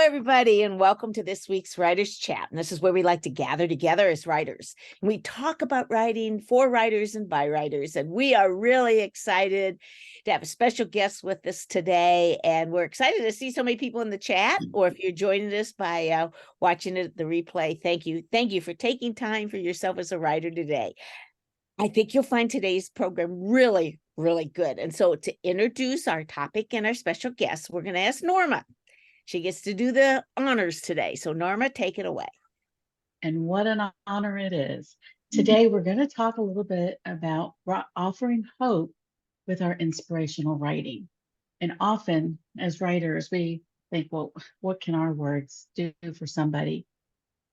everybody, and welcome to this week's Writers Chat. And this is where we like to gather together as writers. And we talk about writing for writers and by writers. And we are really excited to have a special guest with us today. And we're excited to see so many people in the chat, or if you're joining us by watching it, the replay, thank you. Thank you for taking time for yourself as a writer today. I think you'll find today's program really, really good. And so to introduce our topic and our special guest, we're going to ask Norma. She gets to do the honors today. So Norma, take it away. And what an honor it is. Today, we're going to talk a little bit about offering hope with our inspirational writing. And often as writers, we think, well, what can our words do for somebody?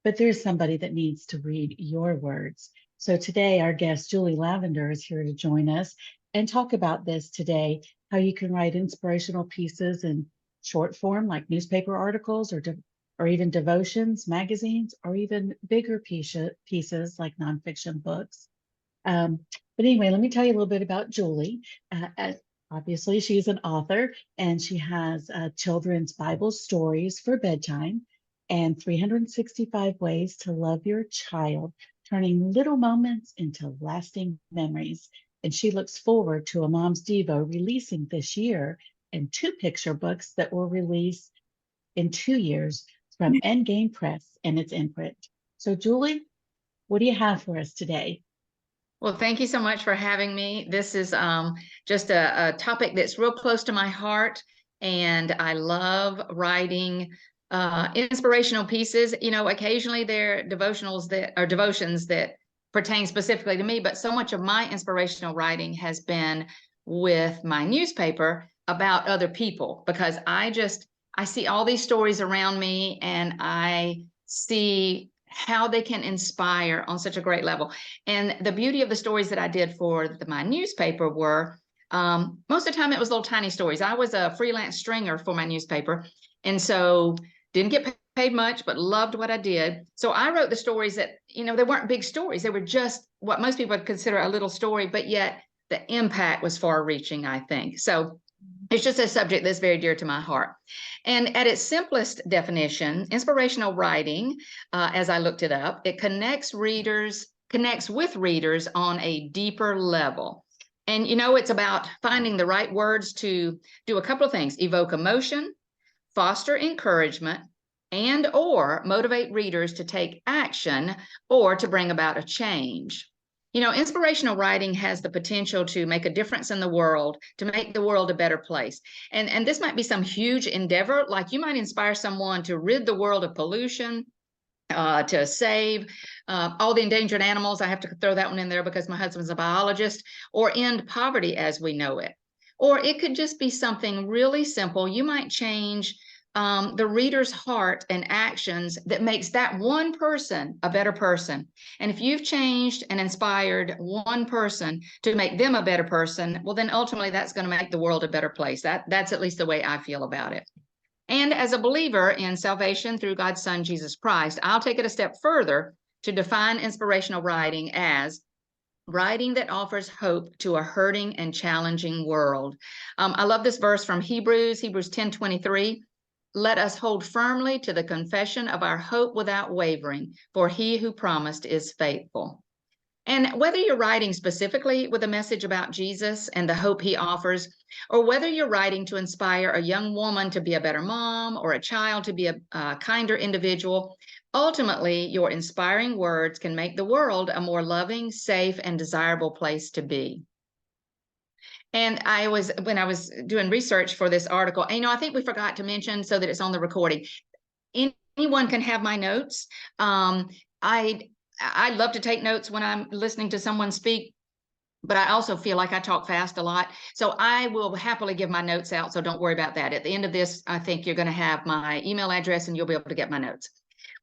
But there's somebody that needs to read your words. So today, our guest, Julie Lavender, is here to join us and talk about this today, how you can write inspirational pieces and short form like newspaper articles or even devotions, magazines, or even bigger pieces like nonfiction books. But anyway, let me tell you a little bit about Julie. Obviously, she's an author, and she has children's Bible stories for bedtime and 365 ways to love your child, turning little moments into lasting memories. And she looks forward to a Mom's Devo releasing this year, and 2 picture books that will release in 2 years from Endgame Press and its imprint. So Julie, what do you have for us today? Well, thank you so much for having me. This is just a topic that's real close to my heart, and I love writing inspirational pieces. You know, occasionally there are devotionals that are devotions that pertain specifically to me, but so much of my inspirational writing has been with my newspaper about other people, because I see all these stories around me, and I see how they can inspire on such a great level. And the beauty of the stories that I did for my newspaper were, most of the time it was little tiny stories. I was a freelance stringer for my newspaper, and so didn't get paid much, but loved what I did. So I wrote the stories that, you know, they weren't big stories. They were just what most people would consider a little story, but yet the impact was far reaching, I think. So it's just a subject that's very dear to my heart. And at its simplest definition, inspirational writing, as I looked it up, it connects with readers on a deeper level. And, you know, it's about finding the right words to do a couple of things: evoke emotion, foster encouragement, and or motivate readers to take action or to bring about a change. You know, inspirational writing has the potential to make a difference in the world, to make the world a better place. And this might be some huge endeavor, like you might inspire someone to rid the world of pollution, to save all the endangered animals. I have to throw that one in there because my husband's a biologist, or end poverty as we know it. Or it could just be something really simple. You might change the reader's heart and actions that makes that one person a better person. And if you've changed and inspired one person to make them a better person, well, then ultimately that's going to make the world a better place. That's at least the way I feel about it. And as a believer in salvation through God's Son, Jesus Christ, I'll take it a step further to define inspirational writing as writing that offers hope to a hurting and challenging world. I love this verse from Hebrews 10:23. Let us hold firmly to the confession of our hope without wavering, for he who promised is faithful. And whether you're writing specifically with a message about Jesus and the hope he offers, or whether you're writing to inspire a young woman to be a better mom or a child to be a kinder individual, ultimately your inspiring words can make the world a more loving, safe, and desirable place to be. And when I was doing research for this article, and, you know, I think we forgot to mention, so that it's on the recording, anyone can have my notes. I love to take notes when I'm listening to someone speak, but I also feel like I talk fast a lot. So I will happily give my notes out, so don't worry about that. At the end of this, I think you're going to have my email address and you'll be able to get my notes.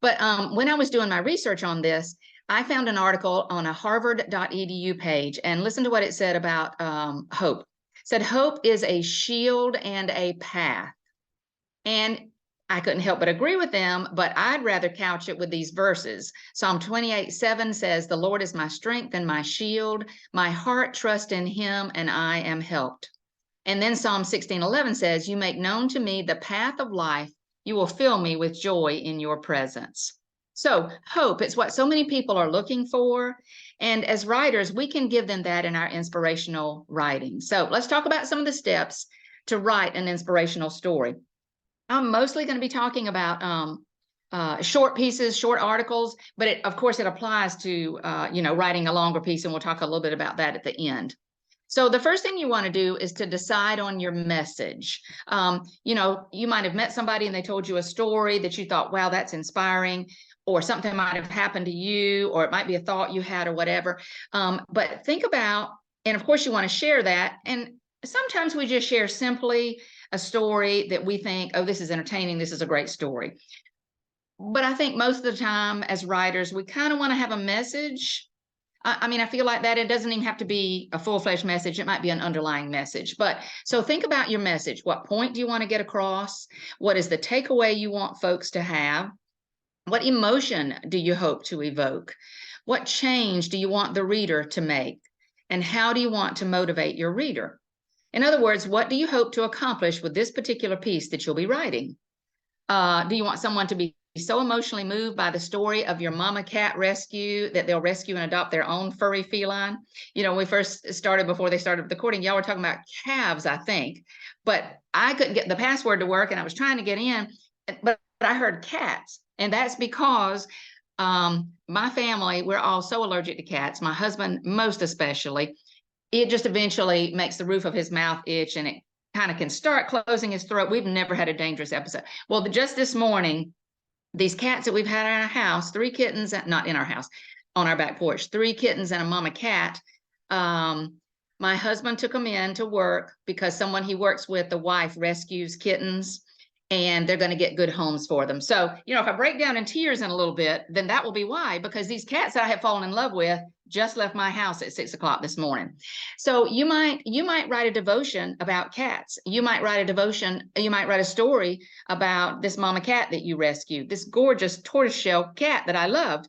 But when I was doing my research on this, I found an article on a harvard.edu page, and listen to what it said about hope. It said, hope is a shield and a path. And I couldn't help but agree with them, but I'd rather couch it with these verses. Psalm 28:7 says, the Lord is my strength and my shield. My heart trusts in him, and I am helped. And then Psalm 16:11 says, you make known to me the path of life. You will fill me with joy in your presence. So hope, it's what so many people are looking for. And as writers, we can give them that in our inspirational writing. So let's talk about some of the steps to write an inspirational story. I'm mostly going to be talking about short pieces, short articles, but of course it applies to, writing a longer piece. And we'll talk a little bit about that at the end. So the first thing you want to do is to decide on your message. You might have met somebody and they told you a story that you thought, wow, that's inspiring, or something might have happened to you, or it might be a thought you had or whatever. But think about, and of course you want to share that. And sometimes we just share simply a story that we think, oh, this is entertaining, this is a great story. But I think most of the time as writers, we kind of want to have a message. I feel like that it doesn't even have to be a full-fledged message. It might be an underlying message. But so think about your message. What point do you want to get across? What is the takeaway you want folks to have? What emotion do you hope to evoke? What change do you want the reader to make? And how do you want to motivate your reader? In other words, what do you hope to accomplish with this particular piece that you'll be writing? Do you want someone to be so emotionally moved by the story of your mama cat rescue that they'll rescue and adopt their own furry feline? When we first started, before they started recording, y'all were talking about calves, I think, but I couldn't get the password to work and I was trying to get in, but I heard cats. And that's because my family, we're all so allergic to cats, my husband most especially. It just eventually makes the roof of his mouth itch and it kind of can start closing his throat. We've never had a dangerous episode. Well, just this morning, these cats that we've had in our house, 3 kittens, not in our house, on our back porch, 3 kittens and a mama cat. My husband took them in to work because someone he works with, the wife, rescues kittens, and they're going to get good homes for them. So, if I break down in tears in a little bit, then that will be why, because these cats that I have fallen in love with just left my house at 6 o'clock this morning. So you might write a devotion about cats. You might write a story about this mama cat that you rescued, this gorgeous tortoiseshell cat that I loved.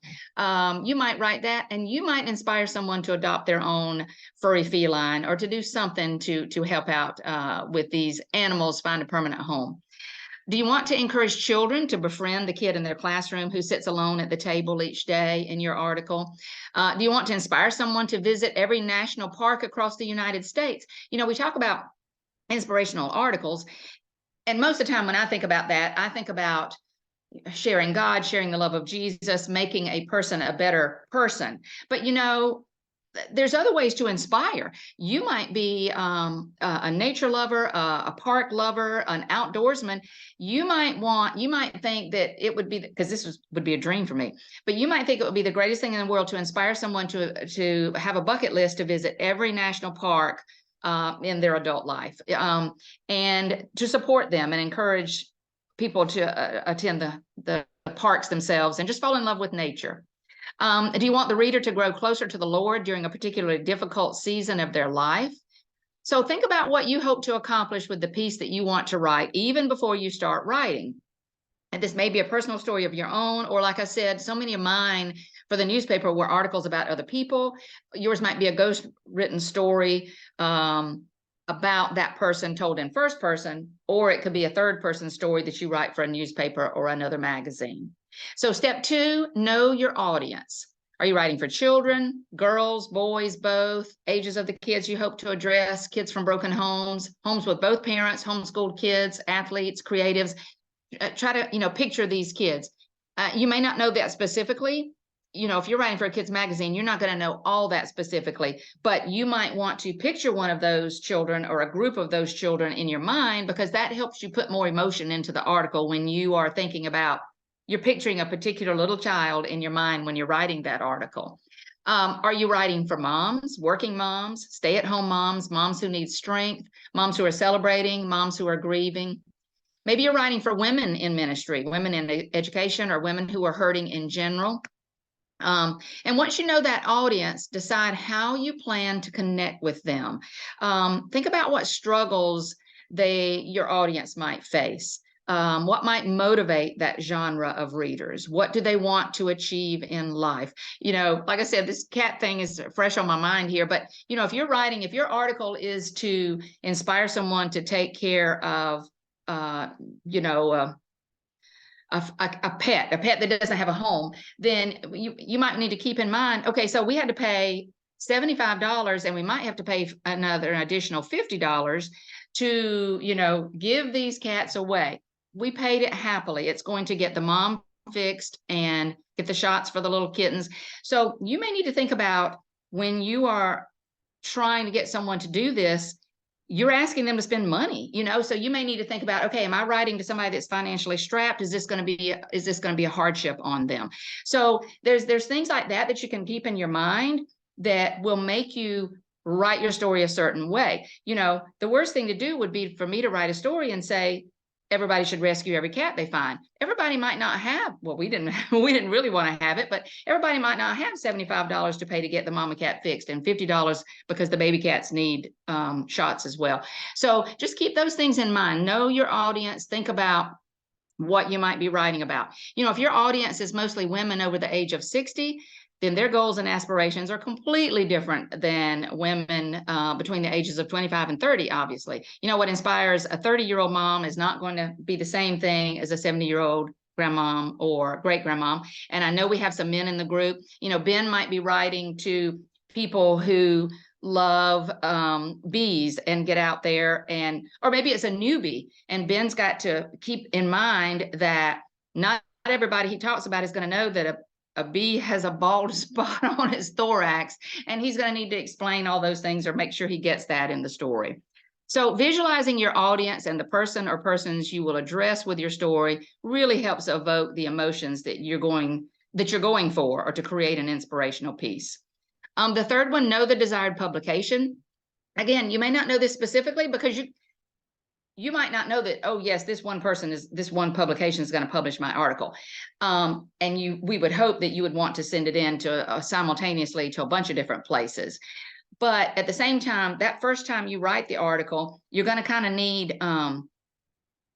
You might write that, and you might inspire someone to adopt their own furry feline, or to do something to help out with these animals find a permanent home. Do you want to encourage children to befriend the kid in their classroom who sits alone at the table each day in your article? Do you want to inspire someone to visit every national park across the United States? We talk about inspirational articles, and most of the time when I think about that, I think about sharing God, sharing the love of Jesus, making a person a better person. But there's other ways to inspire. You might be a nature lover, a park lover, an outdoorsman. You might think that it would be, because would be a dream for me, but you might think it would be the greatest thing in the world to inspire someone to have a bucket list to visit every national park in their adult life, and to support them and encourage people to attend the parks themselves and just fall in love with nature. Do you want the reader to grow closer to the Lord during a particularly difficult season of their life? So think about what you hope to accomplish with the piece that you want to write, even before you start writing. And this may be a personal story of your own, or like I said, so many of mine for the newspaper were articles about other people. Yours might be a ghost-written story about that person told in first person, or it could be a third-person story that you write for a newspaper or another magazine. So step 2, know your audience. Are you writing for children, girls, boys, both, ages of the kids you hope to address, kids from broken homes, homes with both parents, homeschooled kids, athletes, creatives? Try to, picture these kids. You may not know that specifically. If you're writing for a kids magazine, you're not going to know all that specifically, but you might want to picture one of those children or a group of those children in your mind, because that helps you put more emotion into the article when you are thinking about, you're picturing a particular little child in your mind when you're writing that article. Are you writing for moms, working moms, stay-at-home moms, moms who need strength, moms who are celebrating, moms who are grieving? Maybe you're writing for women in ministry, women in education, or women who are hurting in general. And once you know that audience, decide how you plan to connect with them. Think about what struggles your audience might face. What might motivate that genre of readers? What do they want to achieve in life? Like I said, this cat thing is fresh on my mind here, but if your article is to inspire someone to take care of, a pet that doesn't have a home, then you might need to keep in mind, okay, so we had to pay $75 and we might have to pay an additional $50 to, give these cats away. We paid it happily. It's going to get the mom fixed and get the shots for the little kittens. So you may need to think about, when you are trying to get someone to do this, you're asking them to spend money, so you may need to think about, okay, am I writing to somebody that's financially strapped? Is this going to be a hardship on them? So there's things like that you can keep in your mind that will make you write your story a certain way. The worst thing to do would be for me to write a story and say, everybody should rescue every cat they find. Everybody might not have, well, we didn't really want to have it, but everybody might not have $75 to pay to get the mama cat fixed, and $50 because the baby cats need shots as well. So just keep those things in mind. Know your audience. Think about what you might be writing about. If your audience is mostly women over the age of 60, then their goals and aspirations are completely different than women between the ages of 25 and 30, obviously. What inspires a 30-year-old mom is not going to be the same thing as a 70-year-old grandmom or great-grandmom. And I know we have some men in the group. Ben might be writing to people who love bees and get out there, or maybe it's a newbie. And Ben's got to keep in mind that not everybody he talks about is going to know that a bee has a bald spot on his thorax, and he's going to need to explain all those things or make sure he gets that in the story. So visualizing your audience and the person or persons you will address with your story really helps evoke the emotions that you're going for, or to create an inspirational piece. The third one, know the desired publication. Again, you may not know this specifically because you might not know that, oh yes, this one publication is going to publish my article. And we would hope that you would want to send it in to simultaneously to a bunch of different places. But at the same time, that first time you write the article, you're going to kind of need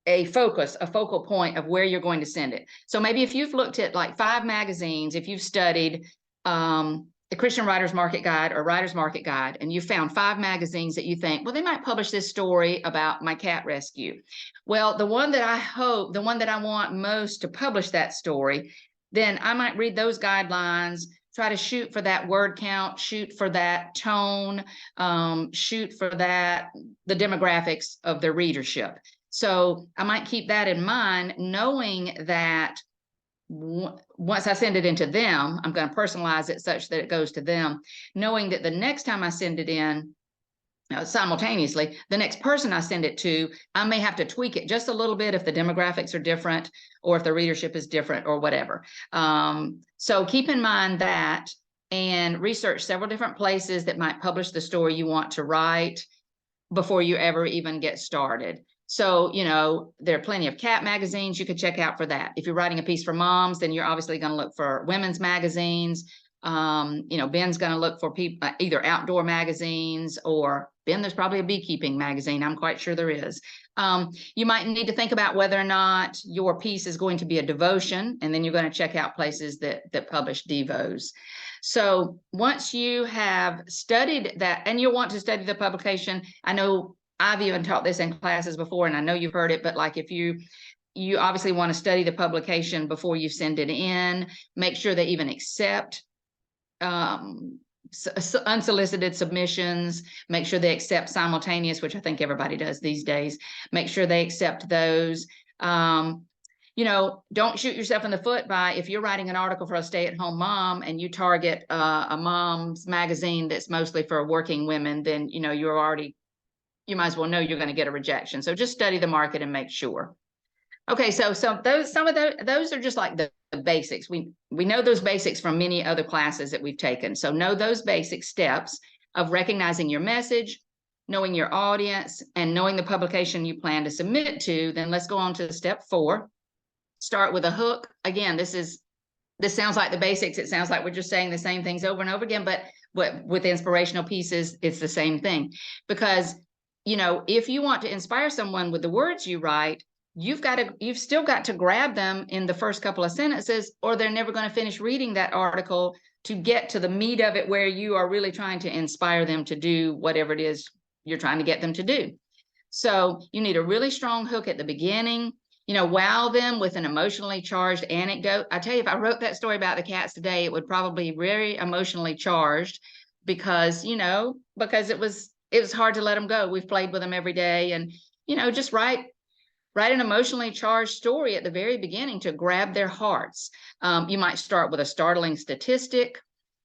a focal point of where you're going to send it. So maybe if you've looked at like 5 magazines, if you've studied the Christian Writers Market Guide or Writers Market Guide, and you found 5 magazines that you think, well, they might publish this story about my cat rescue. Well, the one that I want most to publish that story, then I might read those guidelines, try to shoot for that word count, shoot for that tone, shoot for the demographics of the readership. So I might keep that in mind, knowing that once I send it into them, I'm going to personalize it such that it goes to them, knowing that the next time I send it in, simultaneously, the next person I send it to, I may have to tweak it just a little bit if the demographics are different, or if the readership is different, or whatever. So keep in mind that, and research several different places that might publish the story you want to write before you ever even get started. So, there are plenty of cat magazines you could check out for that. If you're writing a piece for moms, then you're obviously going to look for women's magazines. Ben's going to look for people, either outdoor magazines, or Ben, there's probably a beekeeping magazine. I'm quite sure there is. You might need to think about whether or not your piece is going to be a devotion, and then you're going to check out places that publish devos. So once you have studied that, and you'll want to study the publication, I know I've even taught this in classes before, and I know you've heard it, but like if you obviously want to study the publication before you send it in, make sure they even accept unsolicited submissions, make sure they accept simultaneous, which I think everybody does these days. Make sure they accept those. Don't shoot yourself in the foot by, if you're writing an article for a stay-at-home mom and you target a mom's magazine that's mostly for working women, then you might as well know you're going to get a rejection. So just study the market and make sure. Okay, so some of those are just like the basics. We know those basics from many other classes that we've taken. So know those basic steps of recognizing your message, knowing your audience, and knowing the publication you plan to submit to. Then let's go on to step 4. Start with a hook. Again, this sounds like the basics. It sounds like we're just saying the same things over and over again, but with inspirational pieces, it's the same thing. Because if you want to inspire someone with the words you write, you've still got to grab them in the first couple of sentences, or they're never going to finish reading that article to get to the meat of it, where you are really trying to inspire them to do whatever it is you're trying to get them to do. So you need a really strong hook at the beginning. wow them with an emotionally charged anecdote. I tell you, if I wrote that story about the cats today, it would probably be very emotionally charged because, because it was hard to let them go. We've played with them every day, and, just write an emotionally charged story at the very beginning to grab their hearts. You might start with a startling statistic.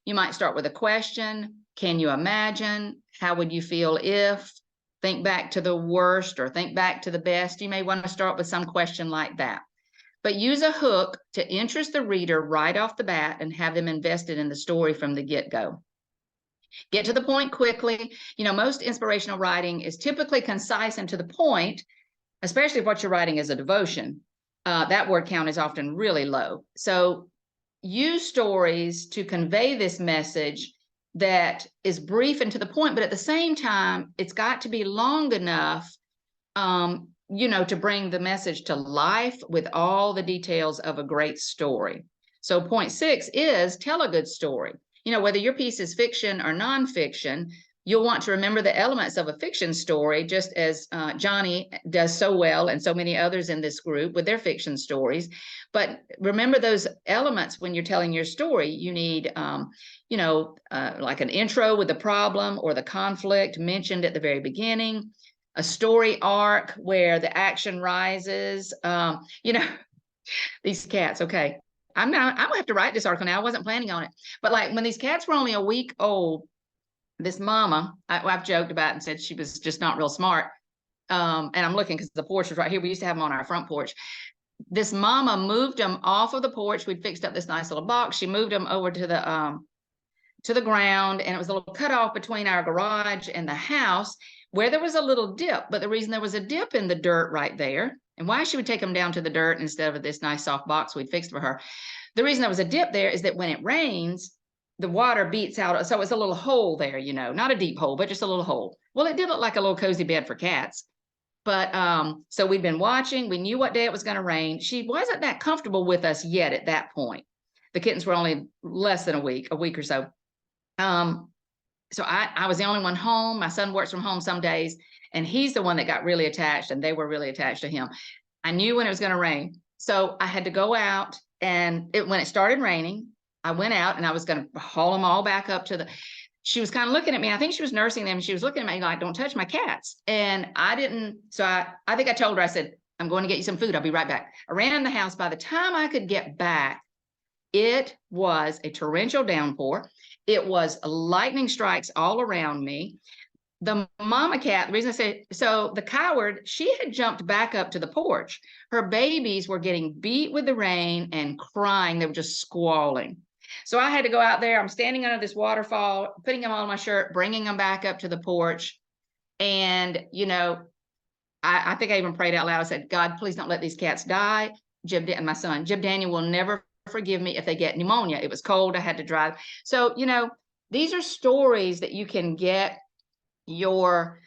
You might start with a question. Can you imagine? How would you feel if? Think back to the worst or think back to the best. You may want to start with some question like that. But use a hook to interest the reader right off the bat and have them invested in the story from the get-go. Get to the point quickly. Most inspirational writing is typically concise and to the point, especially if what you're writing is a devotion. That word count is often really low. So use stories to convey this message that is brief and to the point, but at the same time, it's got to be long enough, to bring the message to life with all the details of a great story. So point 6 is tell a good story. Whether your piece is fiction or nonfiction, you'll want to remember the elements of a fiction story, just as Johnny does so well and so many others in this group with their fiction stories. But remember those elements when you're telling your story. You need, like an intro with the problem or the conflict mentioned at the very beginning, a story arc where the action rises. These cats, okay. I'm gonna have to write this article now. I wasn't planning on it. But like when these cats were only a week old, this mama, I've joked about and said she was just not real smart. And I'm looking because the porch was right here. We used to have them on our front porch. This mama moved them off of the porch. We'd fixed up this nice little box. She moved them over to the ground, and it was a little cutoff between our garage and the house where there was a little dip. But the reason there was a dip in the dirt right there, and why she would take them down to the dirt instead of this nice soft box we'd fixed for her, the reason there was a dip there is that when it rains, the water beats out. So it's a little hole there, not a deep hole, but just a little hole. Well, it did look like a little cozy bed for cats. But so we'd been watching. We knew what day it was going to rain. She wasn't that comfortable with us yet at that point. The kittens were only less than a week or so. So I was the only one home. My son works from home some days, and he's the one that got really attached, and they were really attached to him. I knew when it was going to rain. So I had to go out, and when it started raining, I went out and I was going to haul them all back up she was kind of looking at me. I think she was nursing them. She was looking at me like, don't touch my cats. And I didn't. So I think I told her, I said, I'm going to get you some food. I'll be right back. I ran in the house. By the time I could get back, it was a torrential downpour. It was lightning strikes all around me. The mama cat, the reason I say, so the coward, she had jumped back up to the porch. Her babies were getting beat with the rain and crying. They were just squalling. So I had to go out there. I'm standing under this waterfall, putting them on my shirt, bringing them back up to the porch. And, I think I even prayed out loud. I said, God, please don't let these cats die. And my son, Jib Daniel, will never forgive me if they get pneumonia. It was cold. I had to drive. So, these are stories that you can get your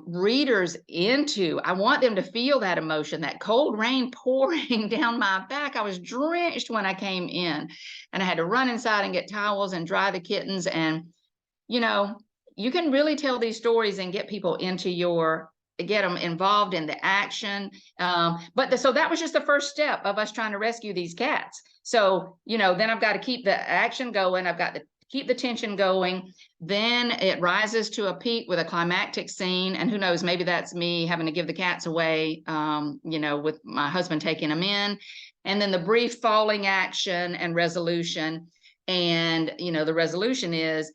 readers into. I want them to feel that emotion, that cold rain pouring down my back. I was drenched when I came in, and I had to run inside and get towels and dry the kittens. And, you can really tell these stories and get people get them involved in the action. So that was just the first step of us trying to rescue these cats. So, then I've got to keep the action going. I've got to keep the tension going. Then it rises to a peak with a climactic scene. And who knows, maybe that's me having to give the cats away, with my husband taking them in. And then the brief falling action and resolution. And, the resolution is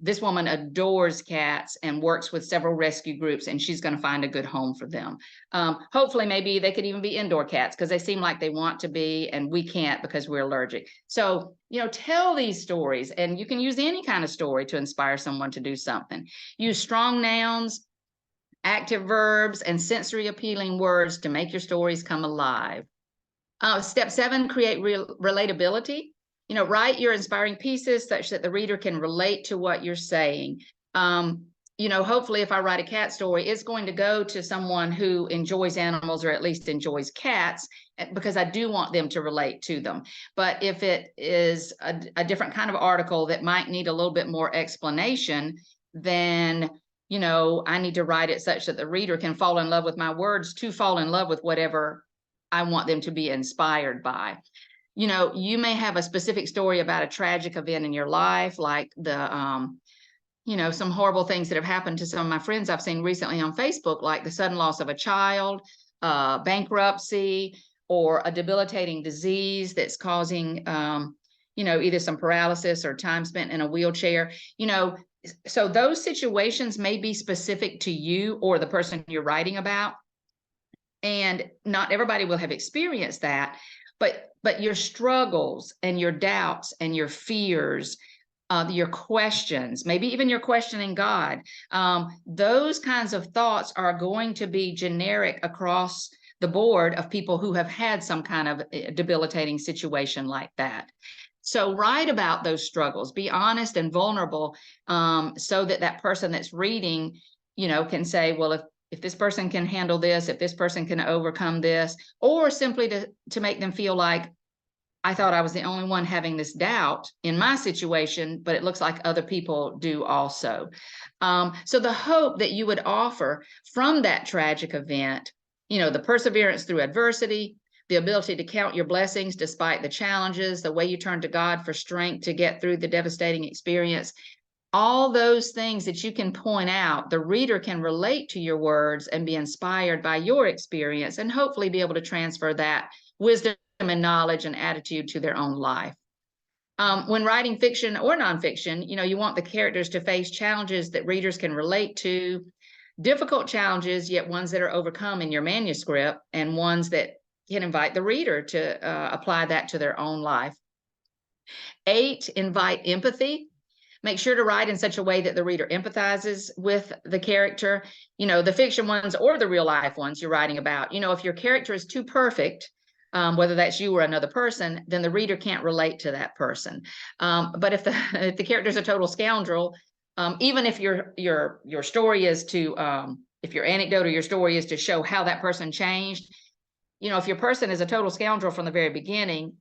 this woman adores cats and works with several rescue groups, and she's going to find a good home for them. Hopefully, maybe they could even be indoor cats because they seem like they want to be, and we can't because we're allergic. So, tell these stories, and you can use any kind of story to inspire someone to do something. Use strong nouns, active verbs, and sensory appealing words to make your stories come alive. Step 7, create relatability. Write your inspiring pieces such that the reader can relate to what you're saying. Hopefully if I write a cat story, it's going to go to someone who enjoys animals or at least enjoys cats, because I do want them to relate to them. But if it is a different kind of article that might need a little bit more explanation, then, I need to write it such that the reader can fall in love with my words to fall in love with whatever I want them to be inspired by. You may have a specific story about a tragic event in your life, like some horrible things that have happened to some of my friends I've seen recently on Facebook, like the sudden loss of a child, bankruptcy, or a debilitating disease that's causing, either some paralysis or time spent in a wheelchair. So those situations may be specific to you or the person you're writing about. And not everybody will have experienced that, but your struggles and your doubts and your fears, your questions, maybe even your questioning God, those kinds of thoughts are going to be generic across the board of people who have had some kind of debilitating situation like that. So write about those struggles, be honest and vulnerable, so that person that's reading, can say, well, if this person can handle this, if this person can overcome this, or simply to make them feel like, I thought I was the only one having this doubt in my situation, but it looks like other people do also. So the hope that you would offer from that tragic event, the perseverance through adversity, the ability to count your blessings despite the challenges, the way you turn to God for strength to get through the devastating experience, all those things that you can point out, the reader can relate to your words and be inspired by your experience, and hopefully be able to transfer that wisdom and knowledge and attitude to their own life. When writing fiction or nonfiction, you want the characters to face challenges that readers can relate to, difficult challenges, yet ones that are overcome in your manuscript, and ones that can invite the reader to apply that to their own life. 8, invite empathy. Make sure to write in such a way that the reader empathizes with the character, the fiction ones or the real life ones you're writing about. If your character is too perfect, whether that's you or another person, then the reader can't relate to that person. But if the character is a total scoundrel, even if your story is to, if your anecdote or your story is to show how that person changed, if your person is a total scoundrel from the very beginning,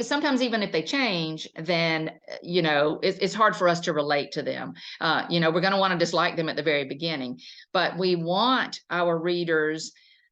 sometimes even if they change, then it's hard for us to relate to them. We're going to want to dislike them at the very beginning, but we want our readers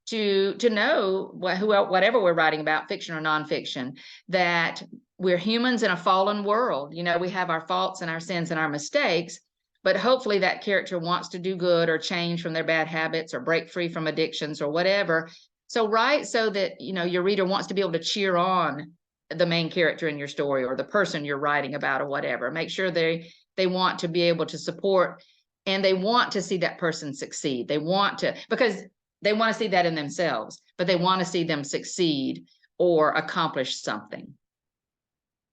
to know whatever we're writing about, fiction or nonfiction, that we're humans in a fallen world. We have our faults and our sins and our mistakes, but hopefully that character wants to do good or change from their bad habits or break free from addictions or whatever. So write so that your reader wants to be able to cheer on the main character in your story or the person you're writing about or whatever. Make sure they want to be able to support, and they want to see that person succeed. Because they want to see that in themselves, but they want to see them succeed or accomplish something.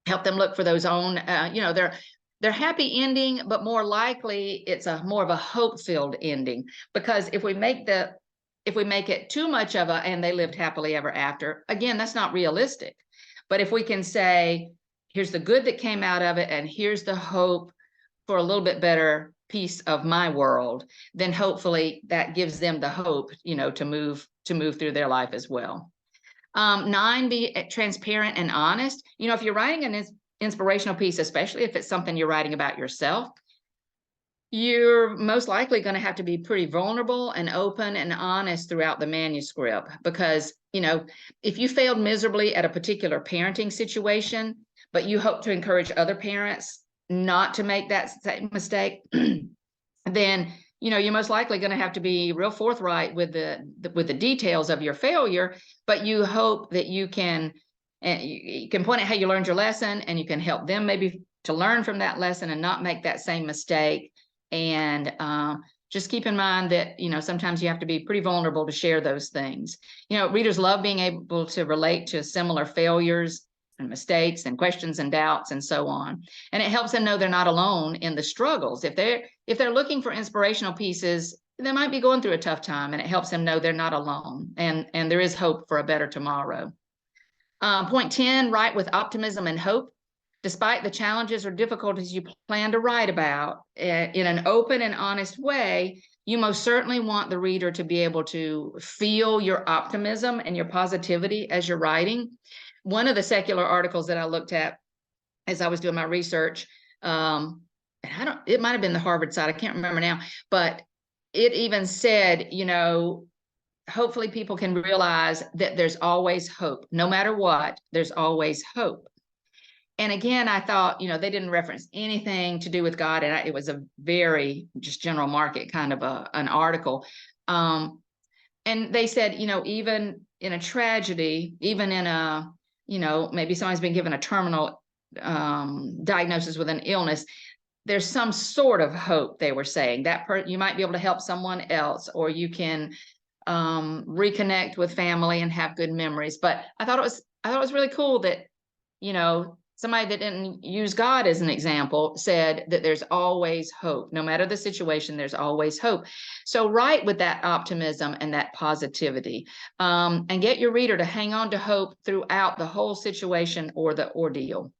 Help them look for those own, their happy ending, but more likely it's more of a hope-filled ending. Because if we make it too much of and they lived happily ever after, again, that's not realistic. But if we can say, here's the good that came out of it, and here's the hope for a little bit better piece of my world, then hopefully that gives them the hope, to move through their life as well. 9, be transparent and honest. If you're writing an inspirational piece, especially if it's something you're writing about yourself, you're most likely going to have to be pretty vulnerable and open and honest throughout the manuscript, because, if you failed miserably at a particular parenting situation, but you hope to encourage other parents not to make that same mistake, then, you're most likely going to have to be real forthright with the details of your failure, but you hope that you can point out how you learned your lesson, and you can help them maybe to learn from that lesson and not make that same mistake. And just keep in mind that, sometimes you have to be pretty vulnerable to share those things. Readers love being able to relate to similar failures and mistakes and questions and doubts and so on. And it helps them know they're not alone in the struggles. If they're looking for inspirational pieces, they might be going through a tough time, and it helps them know they're not alone, and there is hope for a better tomorrow. Point 10, write with optimism and hope. Despite the challenges or difficulties you plan to write about, in an open and honest way, you most certainly want the reader to be able to feel your optimism and your positivity as you're writing. One of the secular articles that I looked at as I was doing my research, it might have been the Harvard side, I can't remember now, but it even said, hopefully people can realize that there's always hope. No matter what, there's always hope. And again, I thought, they didn't reference anything to do with God. And it was a very just general market kind of an article. And they said, even in a tragedy, even in a, maybe somebody's been given a terminal diagnosis with an illness, there's some sort of hope. They were saying that you might be able to help someone else, or you can reconnect with family and have good memories. But I thought it was really cool that, somebody that didn't use God as an example said that there's always hope. No matter the situation, there's always hope. So write with that optimism and that positivity, and get your reader to hang on to hope throughout the whole situation or the ordeal.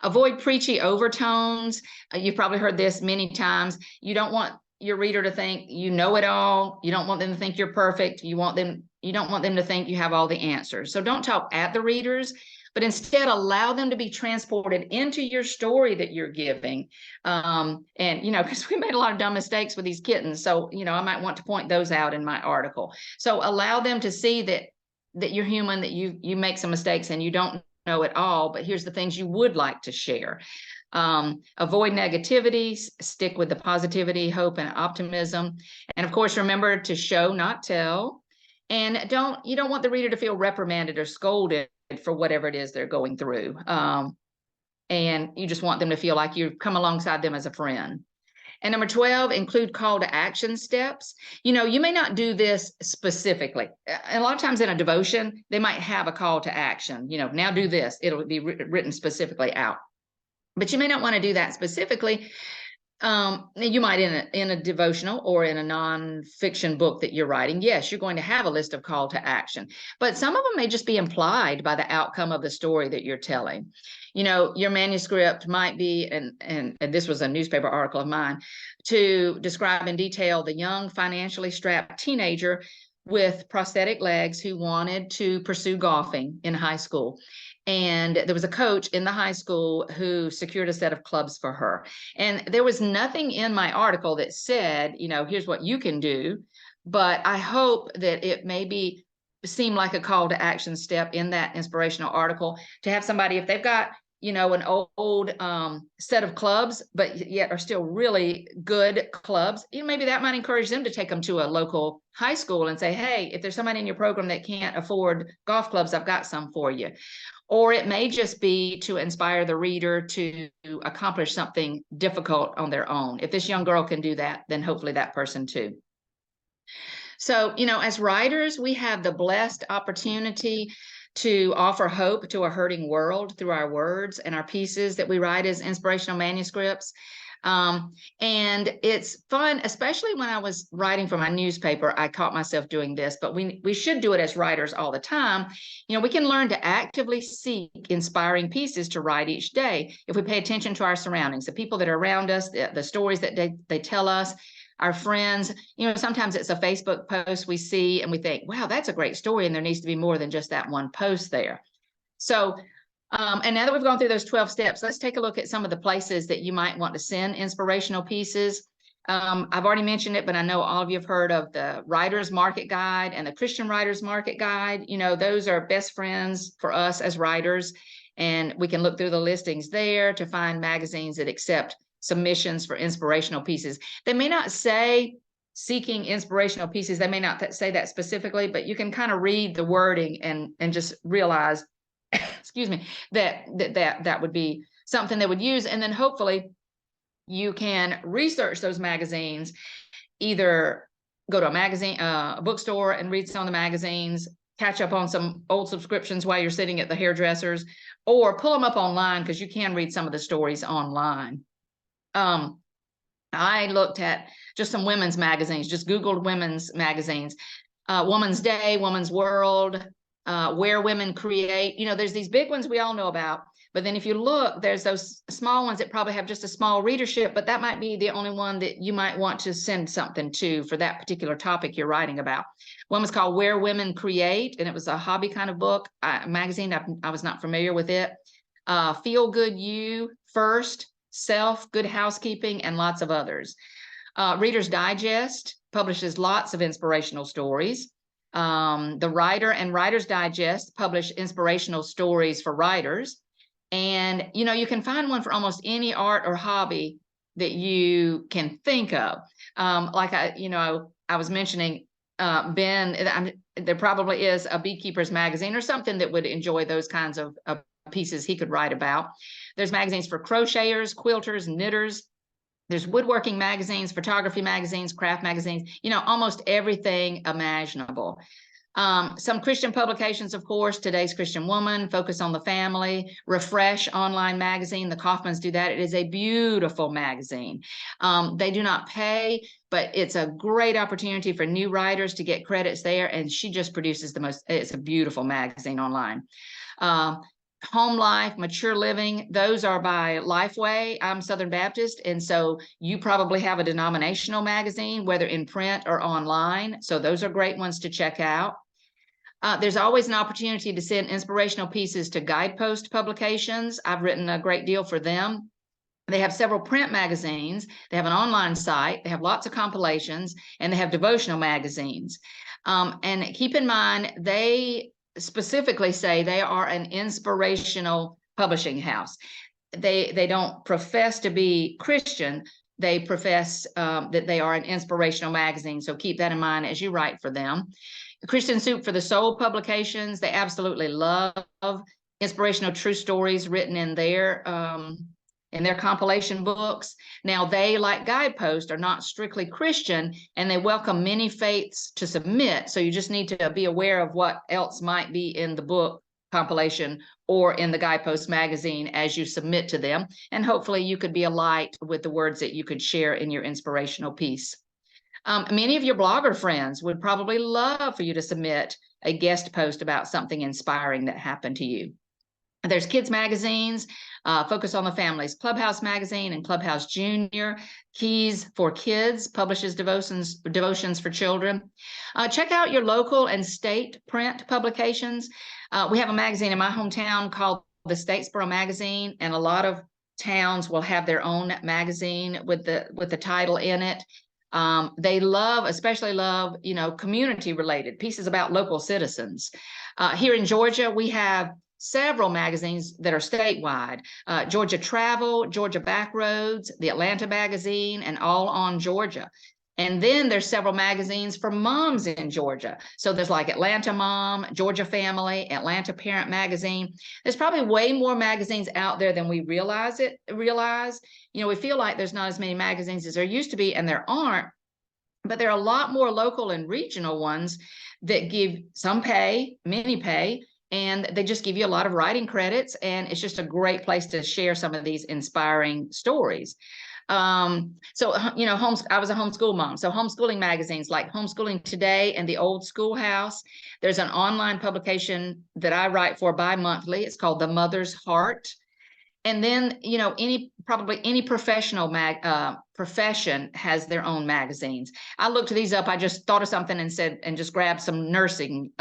Avoid preachy overtones. You've probably heard this many times. You don't want your reader to think you know it all. You don't want them to think you're perfect. You don't want them to think you have all the answers. So don't talk at the readers, but instead allow them to be transported into your story that you're giving. And, because we made a lot of dumb mistakes with these kittens. So, I might want to point those out in my article. So allow them to see that you're human, that you make some mistakes and you don't know it all, but here's the things you would like to share. Avoid negativity, stick with the positivity, hope, and optimism. And of course, remember to show, not tell. And you don't want the reader to feel reprimanded or scolded for whatever it is they're going through. And you just want them to feel like you've come alongside them as a friend. And number 12, include call to action steps. You may not do this specifically. And a lot of times in a devotion, they might have a call to action. Now do this. It'll be written specifically out. But you may not want to do that specifically. You might in a devotional or in a nonfiction book that you're writing. Yes, you're going to have a list of call to action, but some of them may just be implied by the outcome of the story that you're telling. Your manuscript might be, and this was a newspaper article of mine, to describe in detail the young, financially strapped teenager with prosthetic legs who wanted to pursue golfing in high school. And there was a coach in the high school who secured a set of clubs for her. And there was nothing in my article that said, here's what you can do. But I hope that it maybe seem like a call to action step in that inspirational article to have somebody, if they've got, an old set of clubs, but yet are still really good clubs, maybe that might encourage them to take them to a local high school and say, hey, if there's somebody in your program that can't afford golf clubs, I've got some for you. Or it may just be to inspire the reader to accomplish something difficult on their own. If this young girl can do that, then hopefully that person too. So, as writers, we have the blessed opportunity to offer hope to a hurting world through our words and our pieces that we write as inspirational manuscripts. And it's fun, especially when I was writing for my newspaper, I caught myself doing this, but we should do it as writers all the time. We can learn to actively seek inspiring pieces to write each day if we pay attention to our surroundings, the people that are around us, the stories that they tell us, our friends. Sometimes it's a Facebook post we see and we think, wow, that's a great story, and there needs to be more than just that one post there. So and now that we've gone through those 12 steps, let's take a look at some of the places that you might want to send inspirational pieces. I've already mentioned it, but I know all of you have heard of the Writer's Market Guide and the Christian Writer's Market Guide. Those are best friends for us as writers, and we can look through the listings there to find magazines that accept submissions for inspirational pieces. They may not say seeking inspirational pieces. They may not say that specifically, but you can kind of read the wording and just realize excuse me, that would be something they would use. And then hopefully you can research those magazines, either go to a bookstore and read some of the magazines, catch up on some old subscriptions while you're sitting at the hairdressers, or pull them up online, because you can read some of the stories online. I looked at just some women's magazines, just Googled women's magazines, Woman's Day, Woman's World, Where Women Create. There's these big ones we all know about, but then if you look, there's those small ones that probably have just a small readership, but that might be the only one that you might want to send something to for that particular topic you're writing about. One was called Where Women Create, and it was a hobby kind of book, magazine. I was not familiar with it. Feel Good You, First, Self, Good Housekeeping, and lots of others. Reader's Digest publishes lots of inspirational stories. The Writer and Writer's Digest publish inspirational stories for writers. And, you can find one for almost any art or hobby that you can think of. Like I was mentioning, Ben, there probably is a beekeeper's magazine or something that would enjoy those kinds of pieces he could write about. There's magazines for crocheters, quilters, knitters. There's woodworking magazines, photography magazines, craft magazines, almost everything imaginable. Some Christian publications, of course, Today's Christian Woman, Focus on the Family, Refresh online magazine. The Kaufmans do that. It is a beautiful magazine. They do not pay, but it's a great opportunity for new writers to get credits there. And she just produces it's a beautiful magazine online. Home Life, Mature Living, those are by Lifeway. I'm Southern Baptist, and so you probably have a denominational magazine, whether in print or online. So those are great ones to check out. There's always an opportunity to send inspirational pieces to Guidepost publications. I've written a great deal for them. They have several print magazines. They have an online site. They have lots of compilations, and they have devotional magazines. And keep in mind, they specifically say they are an inspirational publishing house. They don't profess to be Christian. They profess that they are an inspirational magazine. So keep that in mind as you write for them. Christian Soup for the Soul publications, they absolutely love inspirational true stories written in their compilation books. Now, they, like Guidepost, are not strictly Christian, and they welcome many faiths to submit. So you just need to be aware of what else might be in the book compilation or in the Guidepost magazine as you submit to them. And hopefully you could be a light with the words that you could share in your inspirational piece. Many of your blogger friends would probably love for you to submit a guest post about something inspiring that happened to you. There's kids magazines, Focus on the Family's Clubhouse magazine and Clubhouse Junior. Keys for Kids publishes devotions for children. Check out your local and state print publications. We have a magazine in my hometown called the Statesboro Magazine, and a lot of towns will have their own magazine with the title in it. They especially love, community related pieces about local citizens. Here in Georgia, we have several magazines that are statewide. Georgia Travel, Georgia Backroads, the Atlanta Magazine, and All on Georgia. And then there's several magazines for moms in Georgia. So there's like Atlanta Mom, Georgia Family, Atlanta Parent Magazine. There's probably way more magazines out there than we realize. We feel like there's not as many magazines as there used to be, and there aren't. But there are a lot more local and regional ones that give some pay, many pay, and they just give you a lot of writing credits. And it's just a great place to share some of these inspiring stories. I was a homeschool mom. So homeschooling magazines like Homeschooling Today and The Old Schoolhouse. There's an online publication that I write for bi-monthly. It's called The Mother's Heart. And then, probably any professional profession has their own magazines. I looked these up. I just thought of something and just grabbed some nursing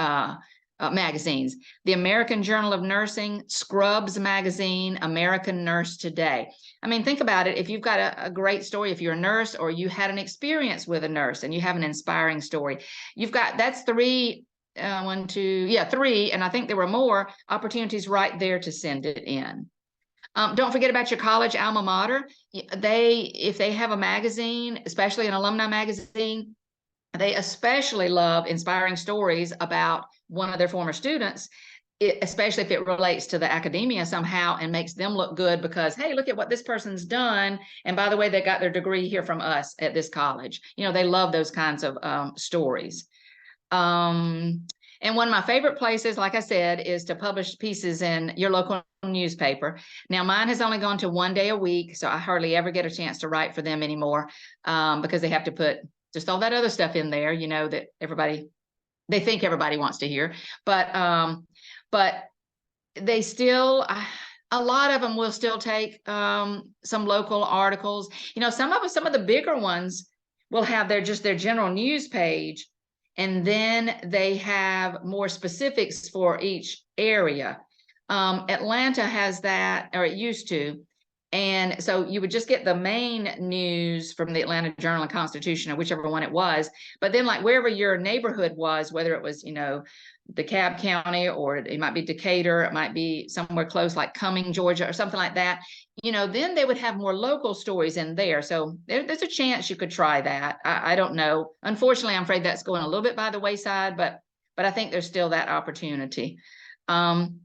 magazines. The American Journal of Nursing, Scrubs Magazine, American Nurse Today. I mean, think about it. If you've got a great story, if you're a nurse or you had an experience with a nurse and you have an inspiring story, that's three, three, and I think there were more opportunities right there to send it in. Don't forget about your college alma mater. If they have a magazine, especially an alumni magazine, they especially love inspiring stories about one of their former students, especially if it relates to the academia somehow and makes them look good because, hey, look at what this person's done. And by the way, they got their degree here from us at this college. They love those kinds of stories. And one of my favorite places, like I said, is to publish pieces in your local newspaper. Now, mine has only gone to one day a week, so I hardly ever get a chance to write for them anymore because they have to put just all that other stuff in there, that they think everybody wants to hear. But they still, a lot of them will still take some local articles. Some of the bigger ones will have their general news page, and then they have more specifics for each area. Atlanta has that, or it used to, And so you would just get the main news from the Atlanta Journal and Constitution, or whichever one it was. But then, like, wherever your neighborhood was, whether it was, DeKalb County, or it might be Decatur, it might be somewhere close like Cumming, Georgia, or something like that, then they would have more local stories in there. So there's a chance you could try that. I don't know. Unfortunately, I'm afraid that's going a little bit by the wayside, but I think there's still that opportunity. And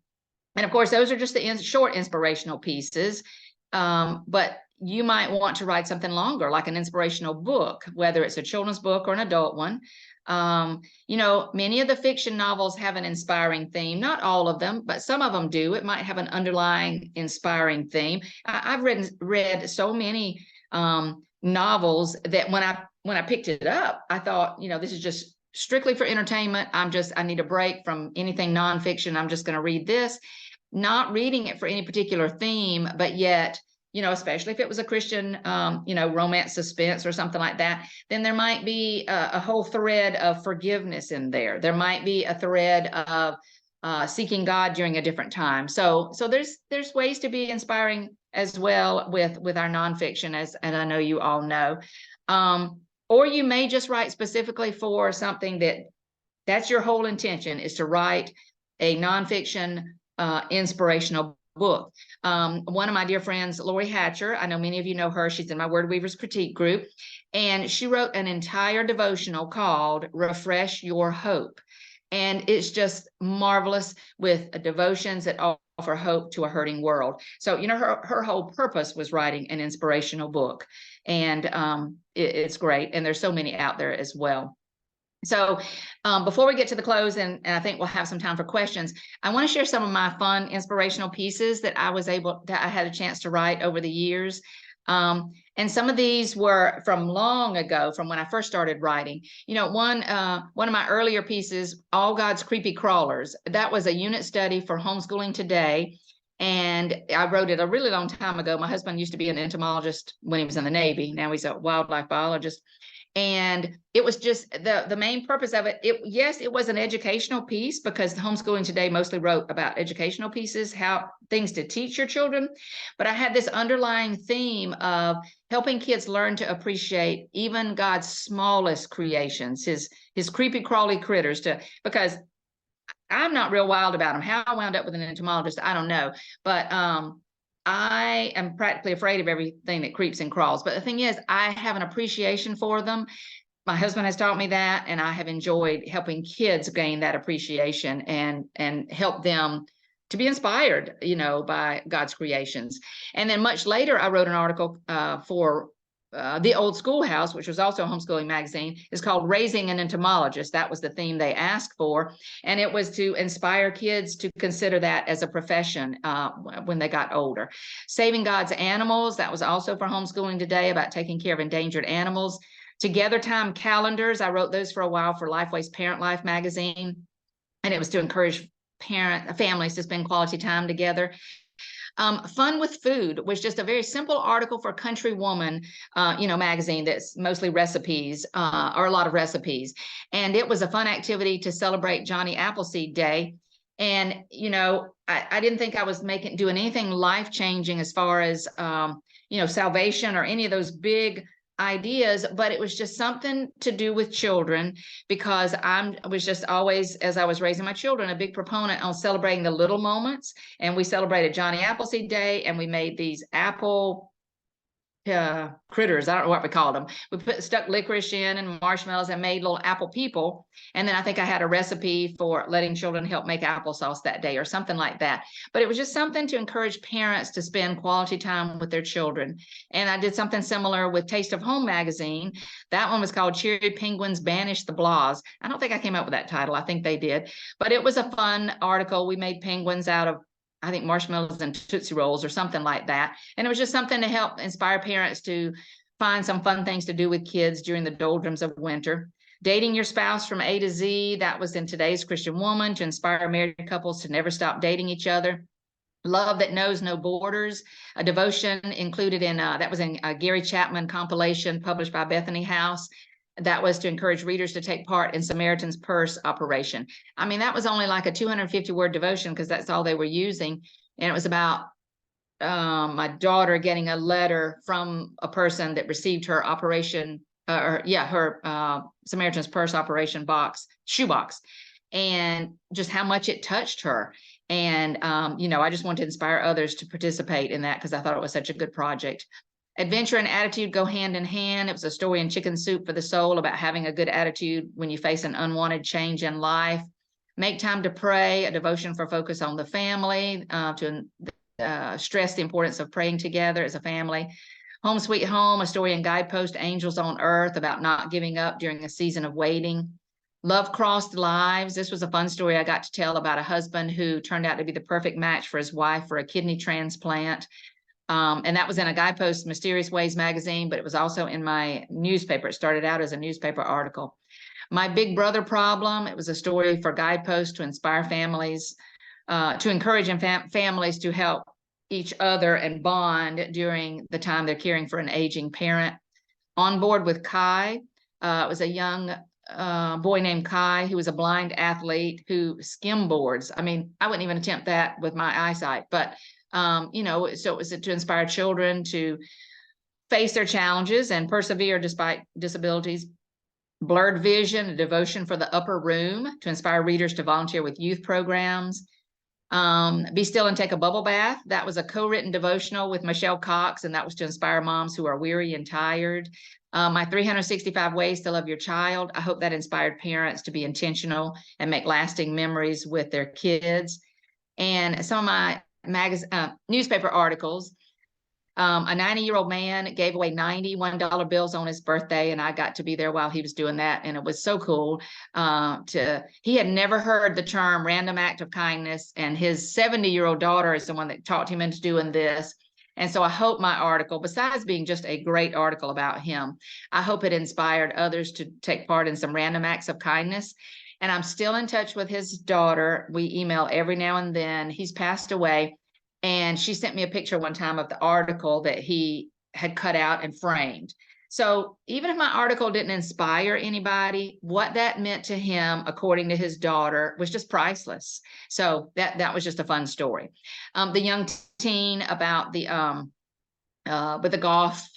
of course, those are just the short inspirational pieces. But you might want to write something longer, like an inspirational book, whether it's a children's book or an adult one. Many of the fiction novels have an inspiring theme. Not all of them, but some of them do. It might have an underlying inspiring theme. I've read so many novels that when I picked it up, I thought, this is just strictly for entertainment. I need a break from anything nonfiction. I'm just going to read this. Not reading it for any particular theme, but yet, especially if it was a Christian, romance suspense or something like that, then there might be a whole thread of forgiveness in there. There might be a thread of seeking God during a different time. So there's ways to be inspiring as well with our nonfiction, and I know you all know. Or you may just write specifically for something that's your whole intention, is to write a nonfiction inspirational book. One of my dear friends, Lori Hatcher, I know many of you know her. She's in my Word Weavers Critique group, and she wrote an entire devotional called Refresh Your Hope. And it's just marvelous, with devotions that offer hope to a hurting world. So, her whole purpose was writing an inspirational book, and it's great. And there's so many out there as well. So before we get to the close, and I think we'll have some time for questions, I want to share some of my fun inspirational pieces that I had a chance to write over the years. And some of these were from long ago, from when I first started writing. One of my earlier pieces, All God's Creepy Crawlers, that was a unit study for Homeschooling Today. And I wrote it a really long time ago. My husband used to be an entomologist when he was in the Navy. Now he's a wildlife biologist. And it was just the main purpose of it. Yes, it was an educational piece, because Homeschooling Today mostly wrote about educational pieces, things to teach your children. But I had this underlying theme of helping kids learn to appreciate even God's smallest creations, his creepy crawly critters, because I'm not real wild about them. How I wound up with an entomologist, I don't know. But I am practically afraid of everything that creeps and crawls. But the thing is, I have an appreciation for them. My husband has taught me that, and I have enjoyed helping kids gain that appreciation and help them to be inspired, by God's creations. And then much later, I wrote an article for The Old Schoolhouse, which was also a homeschooling magazine. It's called Raising an Entomologist. That was the theme they asked for. And it was to inspire kids to consider that as a profession when they got older. Saving God's Animals, that was also for Homeschooling Today, about taking care of endangered animals. Together Time calendars, I wrote those for a while for Lifeway's Parent Life magazine. And it was to encourage families to spend quality time together. Fun with Food was just a very simple article for Country Woman, magazine that's mostly recipes, or a lot of recipes. And it was a fun activity to celebrate Johnny Appleseed Day. And, I didn't think I was doing anything life-changing as far as, salvation or any of those big ideas, but it was just something to do with children, because I was just always, as I was raising my children, a big proponent on celebrating the little moments. And we celebrated Johnny Appleseed Day, and we made these apple critters. I don't know what we called them. We stuck licorice in and marshmallows and made little apple people. And then I think I had a recipe for letting children help make applesauce that day or something like that. But it was just something to encourage parents to spend quality time with their children. And I did something similar with Taste of Home magazine. That one was called Cheery Penguins Banish the Blahs. I don't think I came up with that title. I think they did. But it was a fun article. We made penguins out of, I think, marshmallows and Tootsie Rolls or something like that. And it was just something to help inspire parents to find some fun things to do with kids during the doldrums of winter. Dating Your Spouse from A to Z, that was in Today's Christian Woman, to inspire married couples to never stop dating each other. Love That Knows No Borders, a devotion included in, that was in a Gary Chapman compilation published by Bethany House. That was to encourage readers to take part in Samaritan's Purse operation. I mean, that was only like a 250-word devotion, because that's all they were using. And it was about my daughter getting a letter from a person that received her operation, her Samaritan's Purse operation shoebox, and just how much it touched her. And, I just want to inspire others to participate in that because I thought it was such a good project. Adventure and attitude go hand in hand. It was a story in Chicken Soup for the Soul about having a good attitude when you face an unwanted change in life. Make Time to Pray, a devotion for focus on the family, to stress the importance of praying together as a family. Home Sweet Home, a story in Guidepost, Angels on Earth, about not giving up during a season of waiting. Love Crossed Lives. This was a fun story I got to tell about a husband who turned out to be the perfect match for his wife for a kidney transplant. And that was in a Guidepost Mysterious Ways magazine, but it was also in my newspaper. It started out as a newspaper article. My Big Brother Problem. It was a story for Guidepost to inspire families, to encourage families to help each other and bond during the time they're caring for an aging parent. On Board with Kai. It was a young boy named Kai who was a blind athlete who skimboards. I mean, I wouldn't even attempt that with my eyesight, but so it was to inspire children to face their challenges and persevere despite disabilities. Blurred Vision, a devotion for the upper room to inspire readers to volunteer with youth programs. Be Still and Take a Bubble Bath. That was a co-written devotional with Michelle Cox, and that was to inspire moms who are weary and tired. My 365 Ways to Love Your Child. I hope that inspired parents to be intentional and make lasting memories with their kids. And some of my newspaper articles. A 90-year-old man gave away $91 bills on his birthday, and I got to be there while he was doing that, and it was so cool. He had never heard the term random act of kindness, and his 70-year-old daughter is the one that talked him into doing this. And so I hope my article, besides being just a great article about him, I hope it inspired others to take part in some random acts of kindness. And I'm still in touch with his daughter. We email every now and then. He's passed away. And she sent me a picture one time of the article that he had cut out and framed. So even if my article didn't inspire anybody, what that meant to him, according to his daughter, was just priceless. So that was just a fun story. The young teen about the with the golf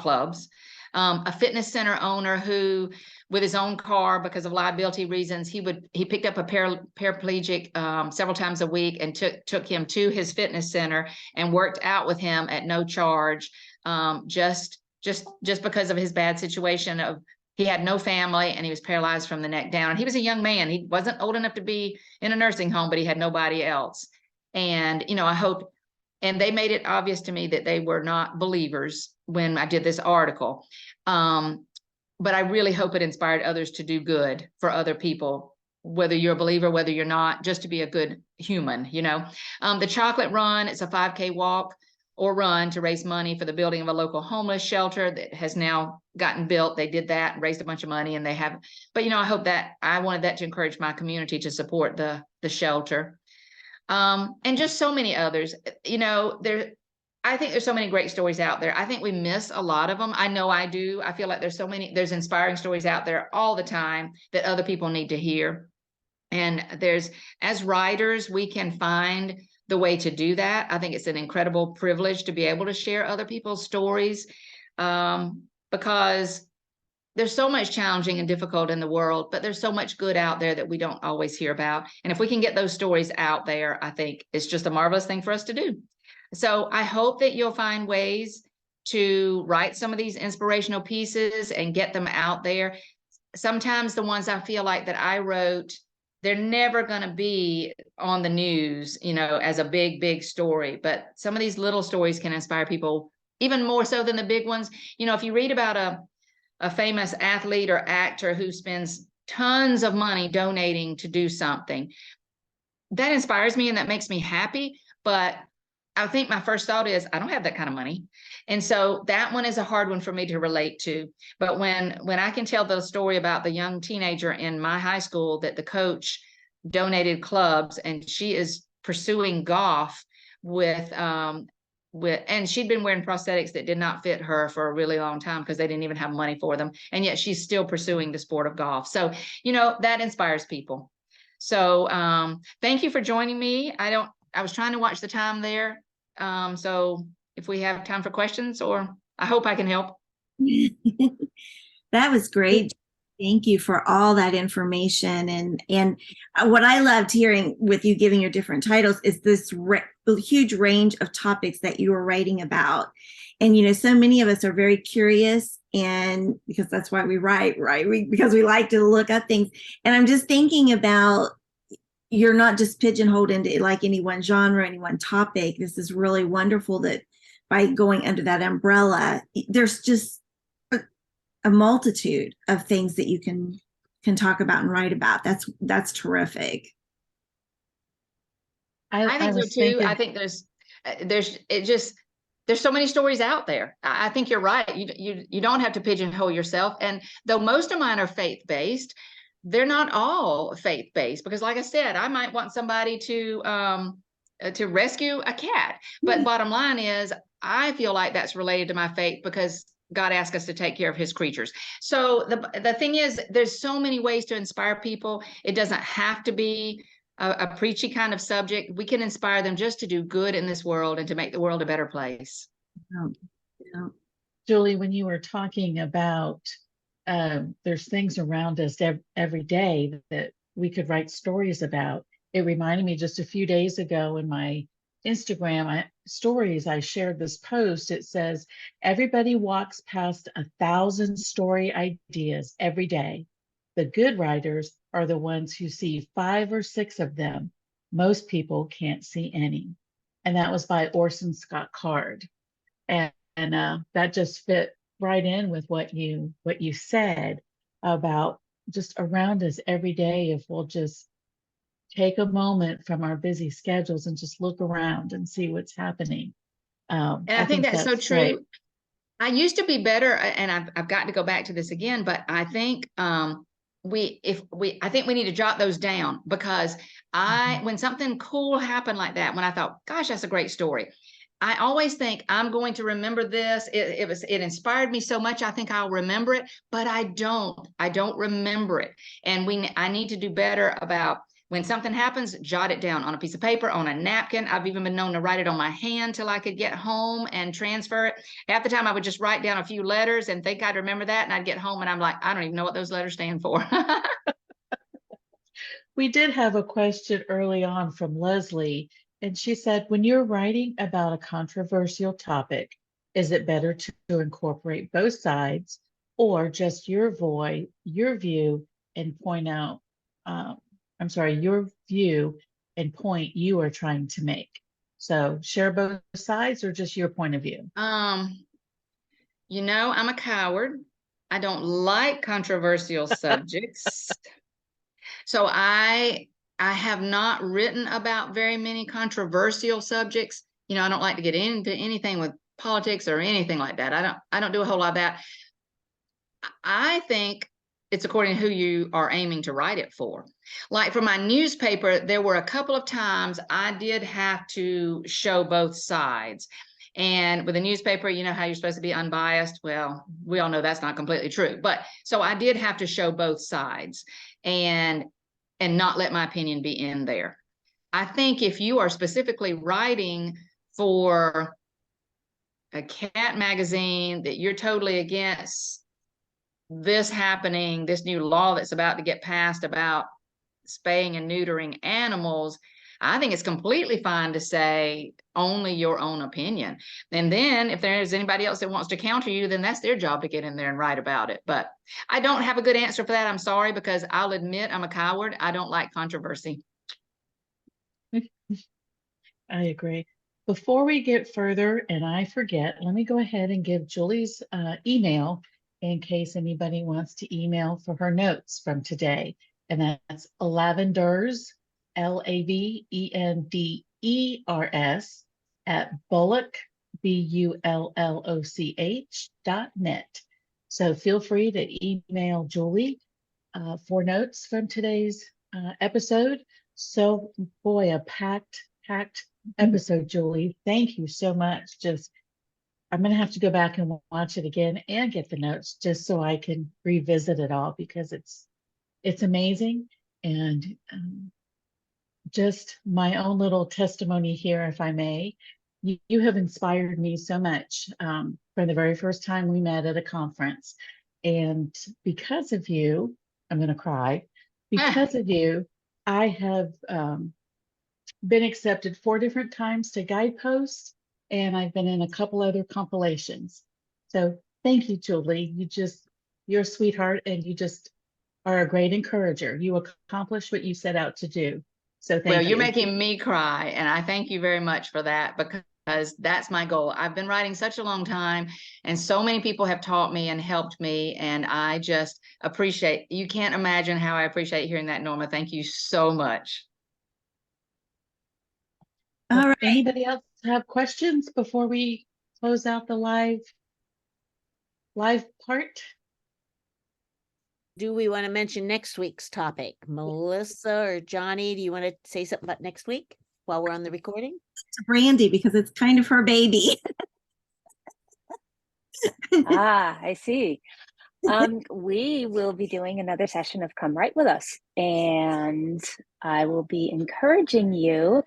clubs. A fitness center owner who, with his own car, because of liability reasons, he picked up a paraplegic several times a week and took him to his fitness center and worked out with him at no charge, just because of his bad situation of he had no family and he was paralyzed from the neck down. And he was a young man. He wasn't old enough to be in a nursing home, but he had nobody else. And, I hope, and they made it obvious to me that they were not believers when I did this article. But I really hope it inspired others to do good for other people, whether you're a believer, whether you're not, just to be a good human, The Chocolate Run, it's a 5K walk or run to raise money for the building of a local homeless shelter that has now gotten built. They did that, raised a bunch of money, and they have, but I hope that I wanted that to encourage my community to support the shelter. And just so many others, I think there's so many great stories out there. I think we miss a lot of them. I know I do. I feel like there's inspiring stories out there all the time that other people need to hear. And as writers, we can find the way to do that. I think it's an incredible privilege to be able to share other people's stories, because there's so much challenging and difficult in the world, but there's so much good out there that we don't always hear about. And if we can get those stories out there, I think it's just a marvelous thing for us to do. So I hope that you'll find ways to write some of these inspirational pieces and get them out there. Sometimes the ones I feel like that I wrote, they're never going to be on the news, as a big, big story. But some of these little stories can inspire people even more so than the big ones. If you read about a famous athlete or actor who spends tons of money donating to do something, that inspires me and that makes me happy. But I think my first thought is, I don't have that kind of money. And so that one is a hard one for me to relate to. But when I can tell the story about the young teenager in my high school that the coach donated clubs, and she is pursuing golf and she'd been wearing prosthetics that did not fit her for a really long time because they didn't even have money for them. And yet she's still pursuing the sport of golf. So, that inspires people. So thank you for joining me. I was trying to watch the time there. So if we have time for questions, or I hope I can help. That was great. Thank you for all that information. And what I loved hearing with you giving your different titles is this huge range of topics that you were writing about. And, so many of us are very curious, and because that's why we write, right? Because we like to look up things. And I'm just thinking about, you're not just pigeonholed into like any one genre, any one topic. This is really wonderful that by going under that umbrella, there's just a multitude of things that you can talk about and write about. That's terrific. I think so was too. thinking, I think there's so many stories out there. I think you're right. You don't have to pigeonhole yourself. And though most of mine are faith-based, they're not all faith-based, because like I said, I might want somebody to rescue a cat. But bottom line is, I feel like that's related to my faith, because God asked us to take care of his creatures. So the thing is, there's so many ways to inspire people. It doesn't have to be a preachy kind of subject. We can inspire them just to do good in this world and to make the world a better place. Yeah. Julie, when you were talking about there's things around us every day that we could write stories about, it reminded me just a few days ago in my Instagram stories, I shared this post. It says, everybody walks past 1,000 story ideas every day. The good writers are the ones who see 5 or 6 of them. Most people can't see any. And that was by Orson Scott Card. And that just fit right in with what you said about just around us every day. If we'll just take a moment from our busy schedules and just look around and see what's happening. And I think that's so true. great. I used to be better, and I've got to go back to this again, but I think I think we need to jot those down, because when something cool happened like that, when I thought, gosh, that's a great story, I always think I'm going to remember this. It inspired me so much. I think I'll remember it, but I don't remember it. And I need to do better about, when something happens, jot it down on a piece of paper, on a napkin. I've even been known to write it on my hand till I could get home and transfer it. Half the time I would just write down a few letters and think I'd remember that. And I'd get home and I'm like, I don't even know what those letters stand for. We did have a question early on from Leslie, and she said, when you're writing about a controversial topic, is it better to incorporate both sides, or just your view and point out, your view and point you are trying to make? So share both sides or just your point of view? I'm a coward. I don't like controversial subjects. So I have not written about very many controversial subjects. I don't like to get into anything with politics or anything like that. I don't do a whole lot of that. I think it's according to who you are aiming to write it for. Like for my newspaper, there were a couple of times I did have to show both sides. And with a newspaper, you know how you're supposed to be unbiased. Well, we all know that's not completely true. But so I did have to show both sides and not let my opinion be in there. I think if you are specifically writing for a cat magazine that you're totally against this happening, this new law that's about to get passed about spaying and neutering animals, I think it's completely fine to say only your own opinion. And then if there's anybody else that wants to counter you, then that's their job to get in there and write about it. But I don't have a good answer for that. I'm sorry, because I'll admit I'm a coward. I don't like controversy. I agree. Before we get further, and I forget, let me go ahead and give Julie's email in case anybody wants to email for her notes from today. And that's Lavenders, Lavenders at Bullock, BULLOCH.net. So feel free to email Julie for notes from today's episode. So boy, a packed episode, Julie. Thank you so much. I'm going to have to go back and watch it again and get the notes just so I can revisit it all, because it's amazing. And just my own little testimony here, if I may. you have inspired me so much from the very first time we met at a conference. And because of you, I'm going to cry. Because of you, I have been accepted 4 different times to Guidepost, and I've been in a couple other compilations. So thank you, Julie. You're a sweetheart, and you just are a great encourager. You accomplished what you set out to do. So thank you. Well, you're making me cry, and I thank you very much for that, because that's my goal. I've been writing such a long time, and so many people have taught me and helped me, and I just appreciate, you can't imagine how I appreciate hearing that, Norma. Thank you so much. All right. Anybody else have questions before we close out the live part? Do we want to mention next week's topic? Melissa or Johnny, do you want to say something about next week while we're on the recording? To Brandy, because it's kind of her baby. I see. We will be doing another session of Come Write With Us, and I will be encouraging you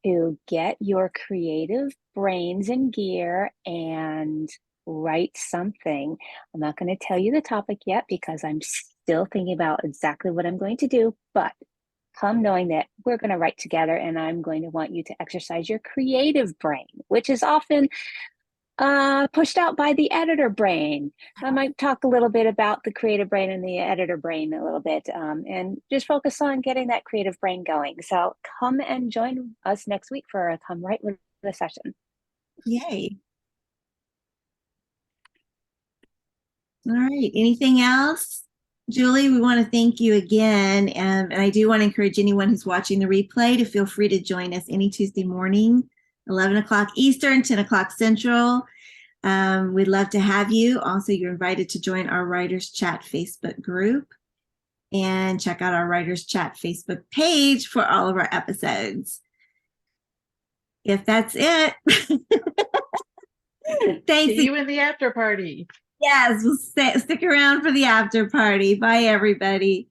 to get your creative brains in gear and write something. I'm not going to tell you the topic yet because I'm still thinking about exactly what I'm going to do, but come knowing that we're going to write together, and I'm going to want you to exercise your creative brain, which is often pushed out by the editor brain. I might talk a little bit about the creative brain and the editor brain a little bit, and just focus on getting that creative brain going. So come and join us next week for a Come Write With the session. Yay. All right. Anything else? Julie, we want to thank you again. And I do want to encourage anyone who's watching the replay to feel free to join us any Tuesday morning, 11 o'clock Eastern, 10 o'clock Central. We'd love to have you. Also, you're invited to join our Writers Chat Facebook group and check out our Writers Chat Facebook page for all of our episodes. If that's it, thanks. See you in the after party. Yes, we'll stick around for the after party. Bye, everybody.